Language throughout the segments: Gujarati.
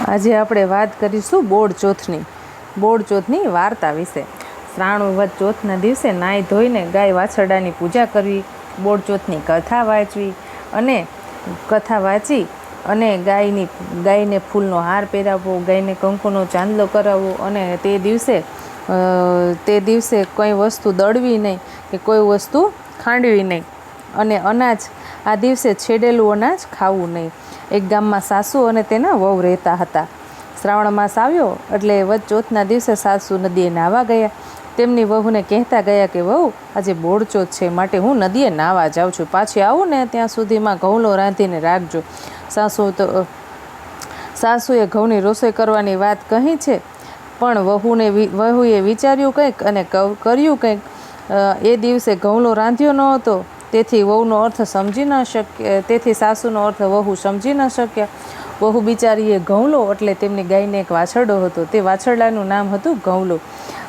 આજે આપણે વાત કરીશું બોડ ચોથની વાર્તા વિશે। શ્રાવણ વદ ચોથના દિવસે નાહી ધોઈને ગાય વાછરડાની પૂજા કરવી, બોડ ચોથની કથા વાંચવી અને કથા વાંચી અને ગાયને ફૂલનો હાર પહેરાવવો, ગાયને કંકુનો ચાંદલો કરાવવો અને તે દિવસે કોઈ વસ્તુ દળવી નહીં કે કોઈ વસ્તુ ખાંડવી નહીં અને આ દિવસે છેડેલું અનાજ ખાવું નહીં। એક ગામમાં સાસુ અને તેના વહુ રહેતા હતા। શ્રાવણ માસ આવ્યો એટલે વદ ચોથના દિવસે સાસુ નદીએ નાહવા ગયા। તેમની વહુને કહેતા ગયા કે વહુ, આજે બોડ ચોથ છે, માટે હું નદીએ નાહવા જાઉં છું, પાછી આવું ને ત્યાં સુધીમાં ઘઉંલો રાંધીને રાખજો। સાસુએ ઘઉંની રસોઈ કરવાની વાત કહી છે, પણ વહુએ વિચાર્યું કંઈક અને કર્યું કંઈક। એ દિવસે ઘઉંલો રાંધ્યો ન હતો, તેથી સાસુનો અર્થ વહુ સમજી ન શક્યા। વહુ બિચારીએ ઘઉંલો એટલે તેમની ગાયને એક વાછરડો હતો, તે વાછરડાનું નામ હતું ઘઉંલો।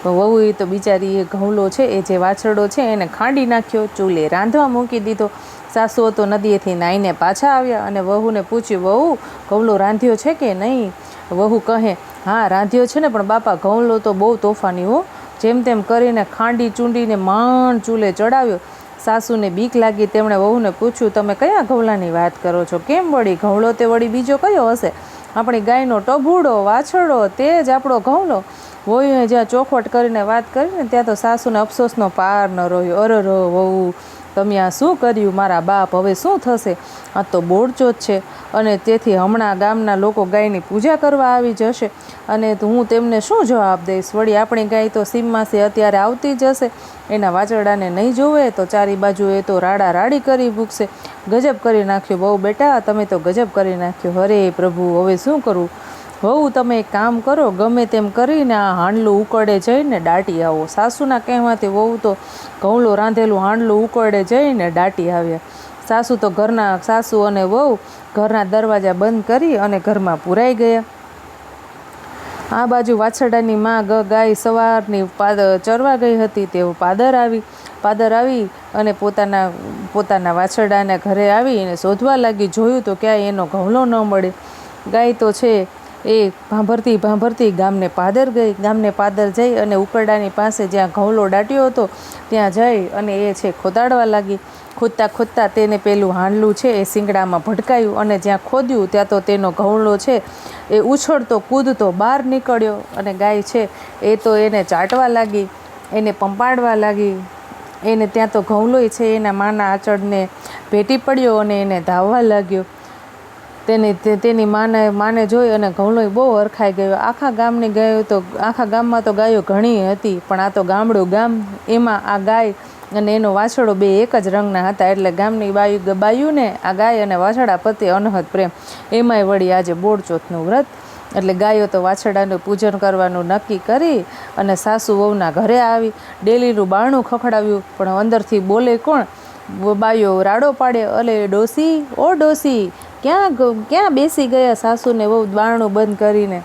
વહુએ તો બિચારીએ ઘઉંલો છે એ જે વાછરડો છે એને ખાંડી નાખ્યો, ચૂલે રાંધવા મૂકી દીધો। સાસુઓ તો નદીએથી નાહીને પાછા આવ્યા અને વહુને પૂછ્યું, વહુ, ઘઉંલો રાંધ્યો છે કે નહીં? વહુ કહે, હા રાંધ્યો છે ને, પણ બાપા ઘઉંલો તો બહુ તોફાની હો, જેમ તેમ કરીને ખાંડી ચૂંડીને માંડ ચૂલે ચડાવ્યો। સાસુને બીક લાગી, તેમણે વહુને પૂછ્યું, તમે કયા ઘઉંલાની વાત કરો છો? કેમ વળી? ઘઉંલો તે વળી બીજો કયો હશે? આપણી ગાયનો ટભુડો વાછરડો, તે જ આપણો ઘઉંલો। વહુએ જ્યાં ચોખવટ કરીને વાત કરીને ત્યાં તો સાસુને અફસોસનો પાર ન રહ્યો। અરર વહુ, તમે આ શું કર્યું? મારા બાપ, હવે શું થશે? આ તો બોડ ચોથ છે અને તેથી હમણાં ગામના લોકો ગાયની પૂજા કરવા આવી જશે અને હું તેમને શું જવાબ દઈશ? વળી આપણી ગાય તો સીમમાંથી અત્યારે આવતી જ હશે, એના વાછરડાને નહીં જોવે તો ચારી બાજુ એ તો રાડા રાડી કરી મૂકશે। ગજબ કરી નાખ્યો બહુ બેટા, તમે તો ગજબ કરી નાખ્યો। હરે પ્રભુ, હવે શું કરું? વહુ, તમે એક કામ કરો, ગમે તેમ કરીને આ હાંડલું ઉકળે જઈને દાટી આવો। સાસુના કહેવાથી વહુ તો ઘઉંલો રાંધેલું હાંડલું ઉકળે જઈને દાટી આવ્યા। સાસુ અને વહુ ઘરના દરવાજા બંધ કરી અને ઘરમાં પુરાઈ ગયા। આ બાજુ વાછરડાની માં ગાય સવારની ચરવા ગઈ હતી, તેઓ પાદર આવી અને પોતાના વાછરડાના ઘરે આવી અને શોધવા લાગી। જોયું તો ક્યાંય એનો ઘઉંલો ન મળે। ગાય તો છે એ ભાંભરતી ગામને પાદર જઈ અને ઉકરડાની પાસે જ્યાં ઘઉંલો દાટ્યો હતો ત્યાં જઈ અને એ છે ખોદાડવા લાગી। ખોદતા તેને પેલું હાંડલું છે એ શિંગડામાં ભટકાયું અને જ્યાં ખોદ્યું ત્યાં તો તેનો ઘઉંલો છે એ ઉછળતો કૂદતો બહાર નીકળ્યો અને ગાય છે એ તો એને ચાટવા લાગી, એને પંપાડવા લાગી। એને ત્યાં તો ઘઉંલો છે એના માના આંચળને ભેટી પડ્યો અને એને ધાવવા લાગ્યો। તેની માને જોઈ અને ઘઉંલો બહુ હરખાઈ ગયો। આખા ગામમાં તો ગાયો ઘણી હતી, પણ આ તો ગામડું ગામ, એમાં આ ગાય અને એનો વાછરડો બે એક જ રંગના હતા, એટલે ગામની બાયુને આ ગાય અને વાછરડા પ્રત્યે અનહદ પ્રેમ। એમાંય વળી આજે બોડ ચોથનું વ્રત, એટલે ગાયો તો વાછરડાનું પૂજન કરવાનું નક્કી કરી અને સાસુ વહુના ઘરે આવી। ડેલીનું બારણું ખખડાવ્યું, પણ અંદરથી બોલે કોણ? બાયો રાડો પાડે, અલે ડોસી, ઓ ડોસી, ક્યાં બેસી ગયા? સાસુને વહુ બારણું બંધ કરીને,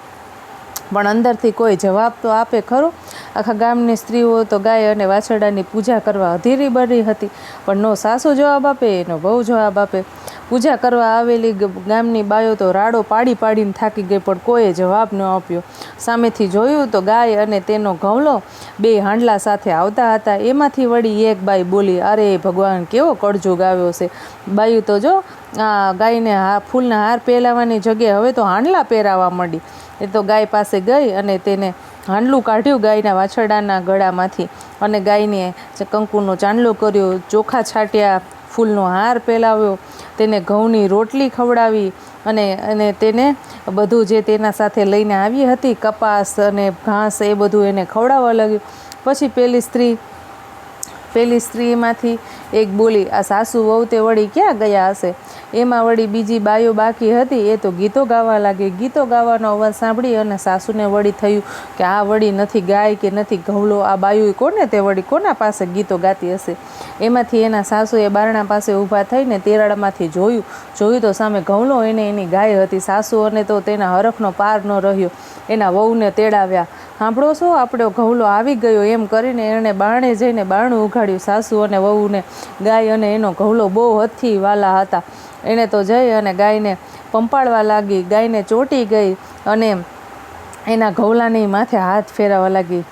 પણ અંદરથી કોઈ જવાબ તો આપે ખરો? આખા ગામની સ્ત્રીઓ તો ગાય અને વાછરડાની પૂજા કરવા અધીરી બની હતી, પણ નો સાસુ જવાબ આપે, નો વહુ જવાબ આપે। પૂજા કરવા આવેલી ગામની બાયો તો રાડો પાડીને થાકી ગઈ, પણ કોઈએ જવાબ ન આપ્યો। સામેથી જોયું તો ગાય અને તેનો ઘઉંલો બે હાંડલા સાથે આવતા હતા। એમાંથી વળી એક બાઈ બોલી, અરે ભગવાન, કેવો કળજુગ આવ્યો છે! બાયું તો જો આ ગાયને ફૂલના હાર પહેરાવવાની જગ્યાએ હવે તો હાંડલા પહેરાવા માંડી। એ તો ગાય પાસે ગઈ અને તેને હાંડલું કાઢ્યું ગાયના વાછરડાના ગળામાંથી અને ગાયને કંકુનો ચાંદલો કર્યો, ચોખા છાંટ્યા, ફૂલનો હાર પહેરાવ્યો, તેને ઘઉંની રોટલી ખવડાવી અને તેને બધું જે તેના સાથે લઈને આવી હતી, કપાસ અને ઘાસ, એ બધું એને ખવડાવવા લાગ્યું। પછી પેલી સ્ત્રીમાંથી એક બોલી, આ સાસુ વહુ તે વળી ક્યાં ગયા હશે? એમાં વળી બીજી બાયો બાકી હતી, એ તો ગીતો ગાવા લાગી। ગીતો ગાવાનો અવાજ સાંભળી અને સાસુને વળી થયું કે આ વળી નથી ગાય કે નથી ઘઉંલો, આ બાયું કોને તે વળી કોના પાસે ગીતો ગાતી હશે? એમાંથી એના સાસુએ બારણા પાસે ઊભા થઈને તેરાળમાંથી જોયું તો સામે ઘઉંલો એની ગાય હતી। સાસુ અને તો તેના હરખનો પાર ન રહ્યો, એના વહુને તેડાવ્યા, સાંભળો છો, આપણો ઘઉંલો આવી ગયો, એમ કરીને એણે બારણે જઈને બારણું ઉઘાડ્યું। સાસુ અને વહુને ગાય અને એનો ઘઉંલો બહુ હદથી વાલા હતા। એણે તો જઈ અને ગાયને પંપાળવા લાગી, ગાયને ચોંટી ગઈ અને એના ઘઉલાની માથે હાથ ફેરવવા લાગી.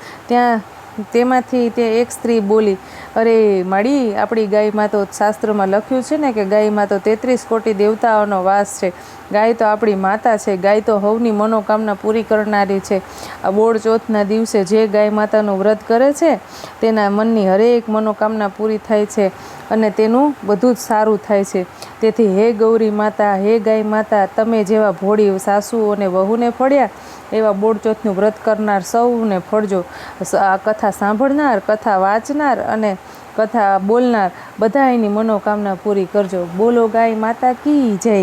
તેમાંથી તે એક સ્ત્રી બોલી, અરે માડી, આપણી ગાયમાં તો શાસ્ત્રમાં લખ્યું છે ને કે ગાયમાં તો 33 કોટી દેવતાઓનો વાસ છે. ગાય તો આપણી માતા છે. ગાય તો હવની મનોકામના પૂરી કરનારી છે. આ બોળ ચોથના દિવસે જે ગાય માતાનું વ્રત કરે છે તેના મનની હરેક મનોકામના પૂરી થાય છે અને તેનું બધું જ સારું થાય છે. તેથી હે ગૌરી માતા, હે ગાય માતા, તમે જેવા ભોળી સાસુઓ અને વહુને ફળ્યા એવા બોળચોથનું વ્રત કરનાર સૌને ફળજો. આ કથા સાંભળનાર, કથા વાંચનાર અને કથા બોલનાર બધાની મનોકામના પૂરી કરજો. બોલો ગાય માતા કી જય.